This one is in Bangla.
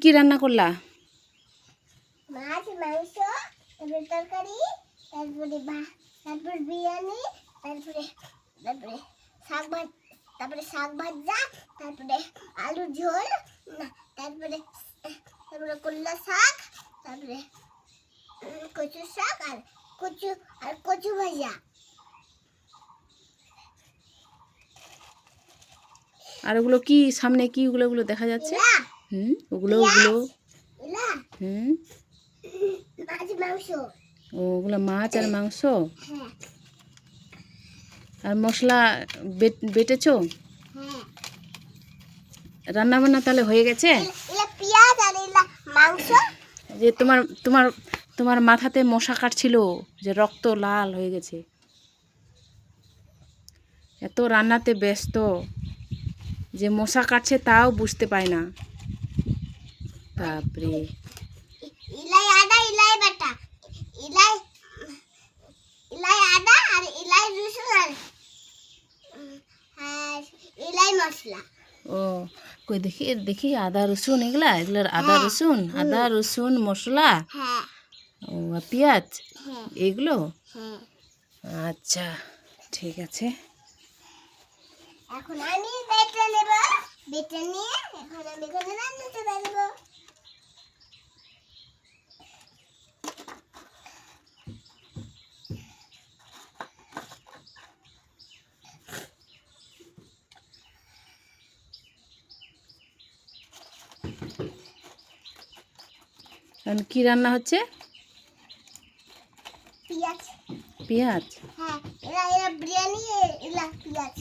কি রান্না করলা? মাছ, মাংস, তারপরে তরকারি, তারপরে বিরিয়ানি, তারপরে শাক ভাজা, তারপরে আলু ঝোল, তারপরে করলা শাক, তারপরে কচু শাক আর কচু ভাজা। আর ওগুলো কি সামনে কি ওগুলো দেখা যাচ্ছে? ওগুলো মাছ মাংস। ওগুলো মাছ আর মাংস। হ্যাঁ আর মশলা বেটেছো? হ্যাঁ। রান্না বান্না তাহলে হয়ে গেছে? এলা পেঁয়াজ আর এলা মাংস। যে তোমার তোমার তোমার মাথাতে মশা কাটছিল, যে রক্ত লাল হয়ে গেছে। এত রান্নাতে ব্যস্ত যে মশা কাটছে তাও বুঝতে পায় না। বাপরে। ইলাই আদা, ইলাই বাটা, ইলাই আদা আর ইলাই রসুন আর ইলাই মশলা। ও কই দেখি দেখি, আদা রসুন এগুলার আদা রসুন মশলা। হ্যাঁ ও আর পেঁয়াজ হ্যাঁ এগুলো। হ্যাঁ। আচ্ছা ঠিক আছে। এখন আমি বেটে নেব, বেটে নিয়ে এখন আমি এখানে রান্নাতে দেব। এখন কি রান্না হচ্ছে? পেঁয়াজ। পেঁয়াজ। হ্যাঁ, এরা বিরিয়ানি, এলা পেঁয়াজ।